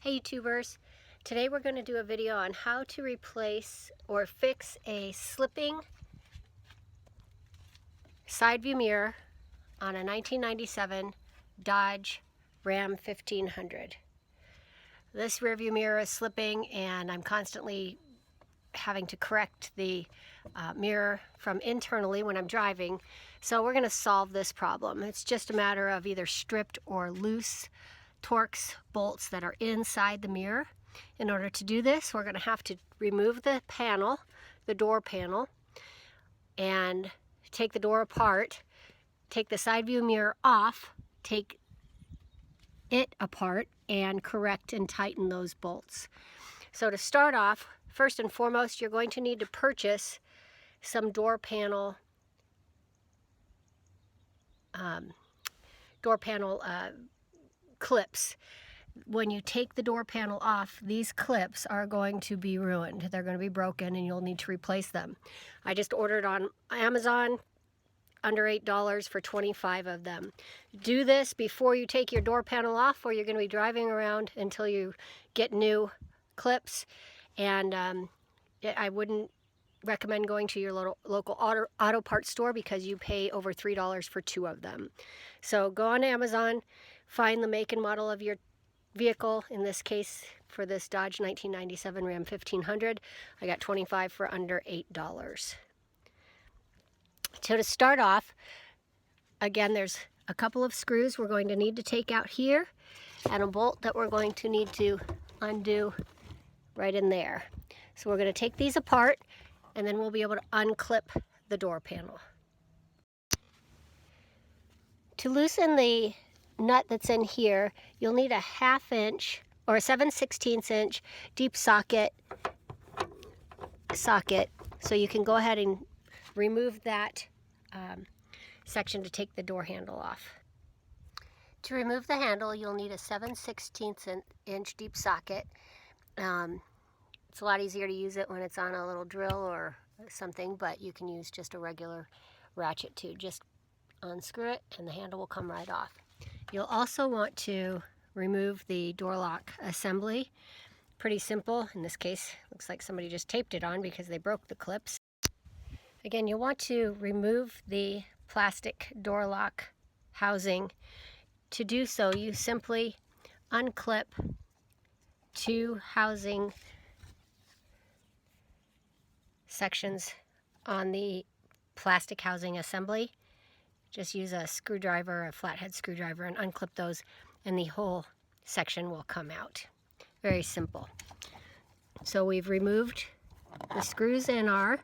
Hey YouTubers, today we're going to do a video on how to replace or fix a slipping side view mirror on a 1997 Dodge Ram 1500. This rear view mirror is slipping and I'm constantly having to correct the mirror from internally when I'm driving. So we're going to solve this problem. It's just a matter of either stripped or loose Torx bolts that are inside the mirror. In order to do this, we're going to have to remove the panel, the door panel, and take the door apart, take the side view mirror off, take it apart, and correct and tighten those bolts. So to start off, first and foremost, you're going to need to purchase some door panel clips. When you take the door panel off, these clips are going to be ruined. They're going to be broken and you'll need to replace them. I just ordered on Amazon under $8 for 25 of them. Do this before you take your door panel off, or you're going to be driving around until you get new clips. And I wouldn't recommend going to your local auto parts store because you pay over $3 for 2 of them. So go on Amazon, find the make and model of your vehicle. In this case, for this Dodge 1997 Ram 1500, I got 25 for under $8. So to start off, again, there's a couple of screws we're going to need to take out here and a bolt that we're going to need to undo right in there. So we're going to take these apart and then we'll be able to unclip the door panel. To loosen the nut that's in here, you'll need a 1/2 inch or a 7/16 inch deep socket, so you can go ahead and remove that section to take the door handle off. To remove the handle, you'll need a 7/16 inch deep socket. It's a lot easier to use it when it's on a little drill or something, but you can use just a regular ratchet too. Just unscrew it and the handle will come right off. You'll also want to remove the door lock assembly. Pretty simple. In this case, looks like somebody just taped it on because they broke the clips. Again, you'll want to remove the plastic door lock housing. To do so, you simply unclip 2 housing sections on the plastic housing assembly. Just use a screwdriver, a flathead screwdriver, and unclip those, and the whole section will come out. Very simple. So we've removed the screws in our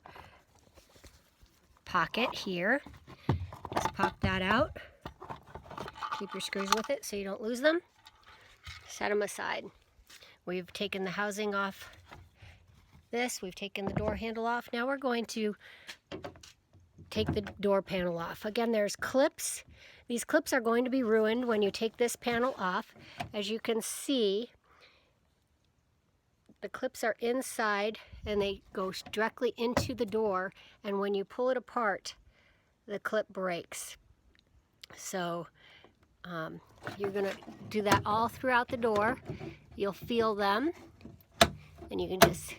pocket here. Just pop that out. Keep your screws with it so you don't lose them. Set them aside. We've taken the housing off this. We've taken the door handle off. Now we're going to take the door panel off. Again, there's clips. These clips are going to be ruined when you take this panel off. As you can see, the clips are inside and they go directly into the door, and when you pull it apart, the clip breaks. So you're going to do that all throughout the door. You'll feel them and you can just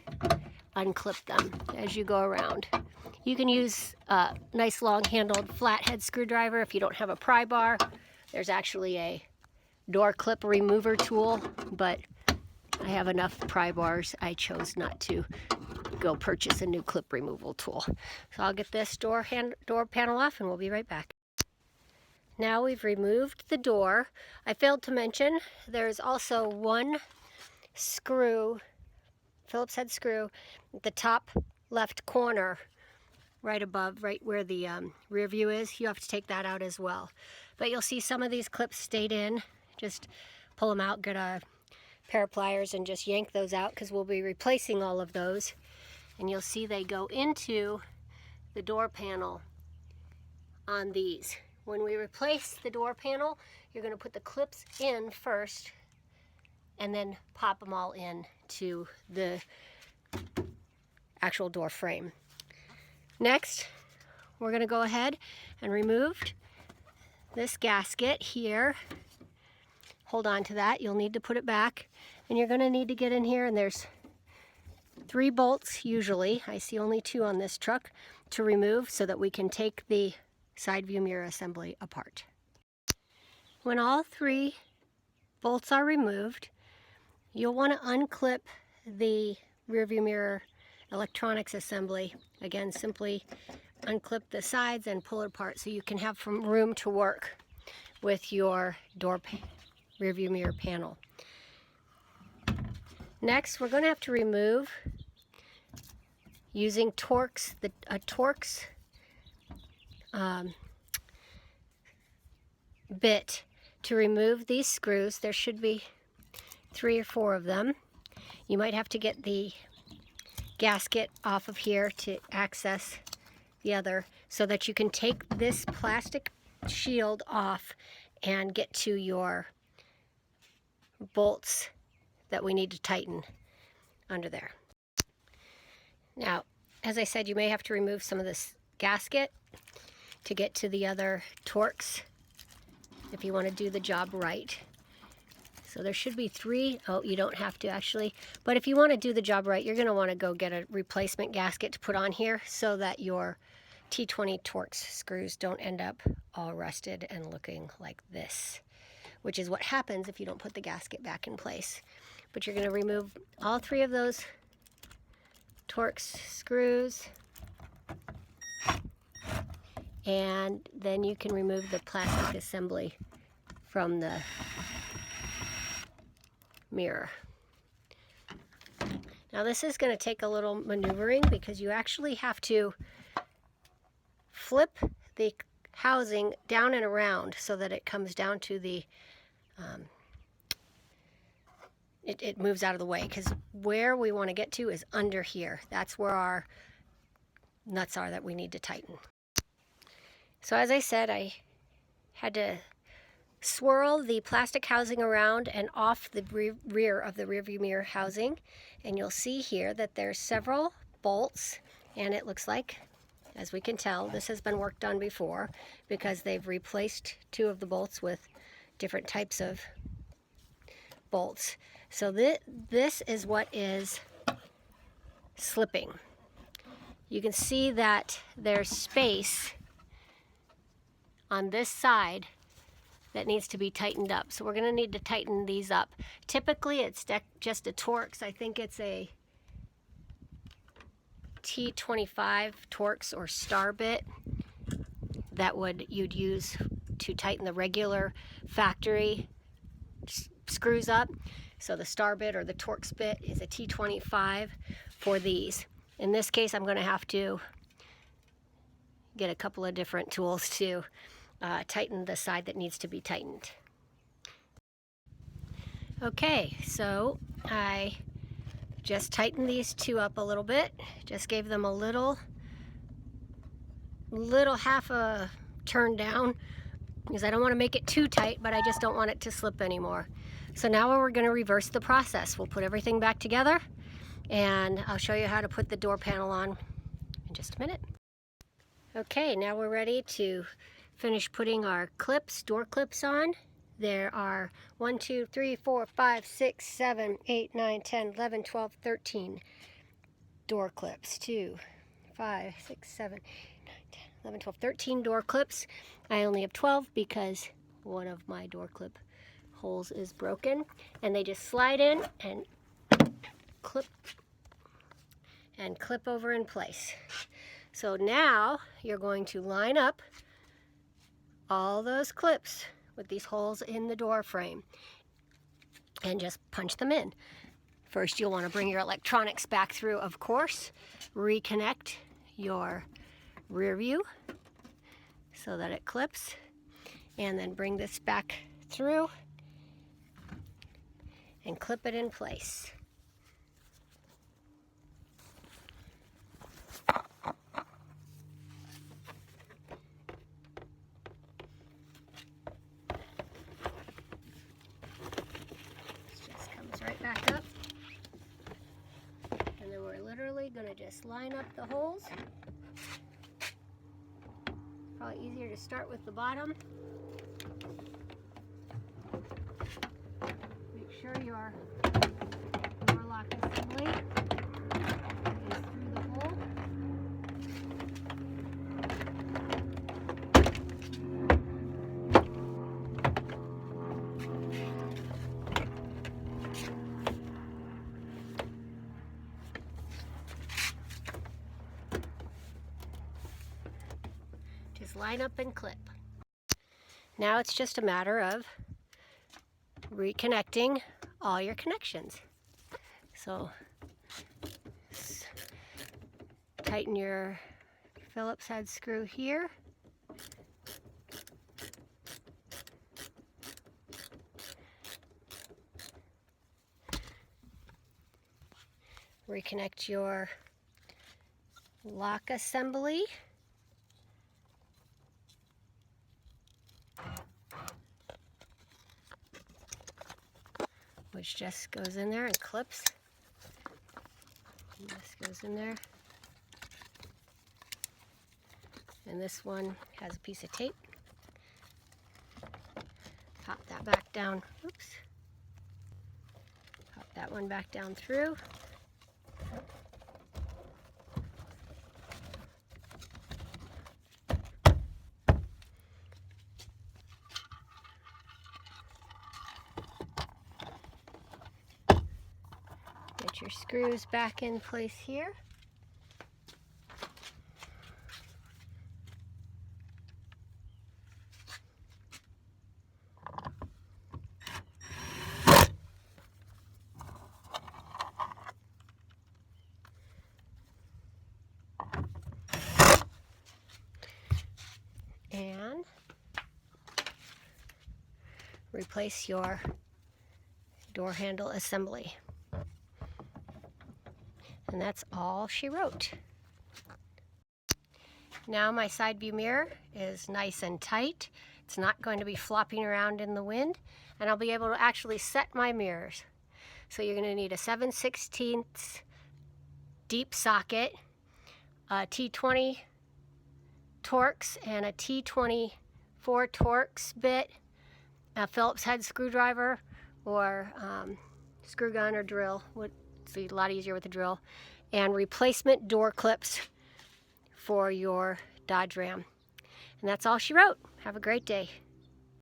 unclip them as you go around. You can use a nice long-handled flathead screwdriver if you don't have a pry bar. There's actually a door clip remover tool, but I have enough pry bars. I chose not to go purchase a new clip removal tool. So I'll get this door panel off and we'll be right back. Now we've removed the door. I failed to mention there's also one screw, Phillips head screw, at the top left corner, right above, right where the rear view is. You have to take that out as well. But you'll see some of these clips stayed in. Just pull them out, get a pair of pliers and just yank those out because we'll be replacing all of those. And you'll see they go into the door panel on these. When we replace the door panel, you're going to put the clips in first and then pop them all in to the actual door frame. Next, we're going to go ahead and remove this gasket here hold on to that. You'll need to put it back, and you're going to need to get in here, and there's 3 bolts usually. I see only 2 on this truck to remove so that we can take the side view mirror assembly apart. When all 3 bolts are removed, you'll want to unclip the rear view mirror electronics assembly. Again, simply unclip the sides and pull it apart so you can have some room to work with your rear view mirror panel. Next, we're going to have to remove, using Torx, a Torx bit, to remove these screws. There should be 3 or 4 of them. You might have to get the gasket off of here to access the other, so that you can take this plastic shield off and get to your bolts that we need to tighten under there. Now, as I said, you may have to remove some of this gasket to get to the other Torx if you want to do the job right. So there should be 3. Oh, you don't have to actually. But if you want to do the job right, you're going to want to go get a replacement gasket to put on here so that your T20 Torx screws don't end up all rusted and looking like this, which is what happens if you don't put the gasket back in place. But you're going to remove all 3 of those Torx screws, and then you can remove the plastic assembly from the mirror. Now this is going to take a little maneuvering because you actually have to flip the housing down and around so that it comes down to the it moves out of the way, because where we want to get to is under here. That's where our nuts are that we need to tighten. So as I said, I had to swirl the plastic housing around and off the rear of the rear view mirror housing, and you'll see here that there's several bolts, and it looks like, as we can tell, this has been worked on before because they've replaced 2 of the bolts with different types of bolts. So this is what is slipping. You can see that there's space on this side that needs to be tightened up. So we're going to need to tighten these up. Typically it's just a Torx. I think it's a T25 Torx or star bit that you'd use to tighten the regular factory screws up. So the star bit or the Torx bit is a T25 for these. In this case, I'm going to have to get a couple of different tools to tighten the side that needs to be tightened. Okay, so I just tightened these 2 up a little bit. Just gave them a little half a turn down because I don't want to make it too tight, but I just don't want it to slip anymore. So now we're going to reverse the process. We'll put everything back together, and I'll show you how to put the door panel on in just a minute. Okay, now we're ready to finish putting our door clips on. There are 1, 2, 3, 4, 5, 6, 7, 8, 9, 10, 11, 12, 13 door clips. 2, 5, 6, 7, 8, 9, 10, 11, 12, 13 door clips. I only have 12 because one of my door clip holes is broken, and they just slide in and clip over in place. So now you're going to line up all those clips with these holes in the door frame and just punch them in. First, you'll want to bring your electronics back through, of course. Reconnect your rear view so that it clips, and then bring this back through and clip it in place. Back up, and then we're literally going to just line up the holes. Probably easier to start with the bottom. your door lock assembly is through the hole. Just line up and clip. Now it's just a matter of reconnecting all your connections. So tighten your Phillips head screw here. Reconnect your lock assembly. Which just goes in there and clips. And this goes in there. And this one has a piece of tape. Pop that back down. Oops. Pop that one back down through. Get your screws back in place here. And replace your door handle assembly. And that's all she wrote. Now my side view mirror is nice and tight. It's not going to be flopping around in the wind, and I'll be able to actually set my mirrors. So you're going to need a 7/16 deep socket, a T20 Torx and a T24 Torx bit, a Phillips head screwdriver, or screw gun or drill. It's a lot easier with a drill, and replacement door clips for your Dodge Ram. And that's all she wrote. Have a great day.